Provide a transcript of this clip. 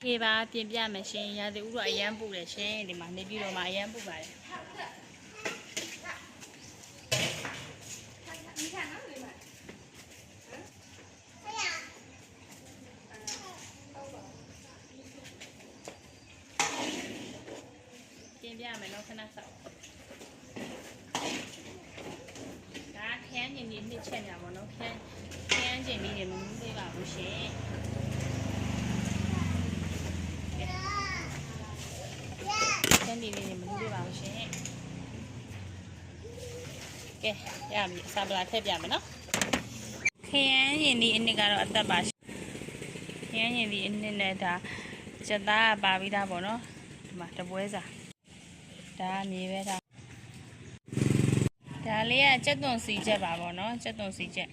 ခေပါပြင်ပြမယ်ရှင်ရာသီဥတုအရန်ပူတယ်ရှင်ဒီမှာနေပြီးတော့မှအရန်ပူပါတယ်ပြင်ပြမယ်နော်ခဏစောက်ဒါခရမ်းကျင်ဒီနှစ်ချက်ညာပေါ့နော်ခရမ်းကျင်ဒီတွေမမှုသေးပါဘူးရှင်ခရမ်းဒီလေးတွေမမှုသေးပါဘူးရှင်ကဲရပြီအစာပလာထည့်ပြမယ်နော်ခရမ်းကျင်ဒီအနှစ်ကတော့အသက်ပါခရမ်းကျင်ဒီအနှစ်နဲ့ဒါစက်သားပါပြီးသားပေါ့နော်ဒီမှာတပွဲစာဒါမြေပဲဒါလေးကကြက်သွန်စီချက်ပါပေါ့နော်ကြက်သွန်စီချက်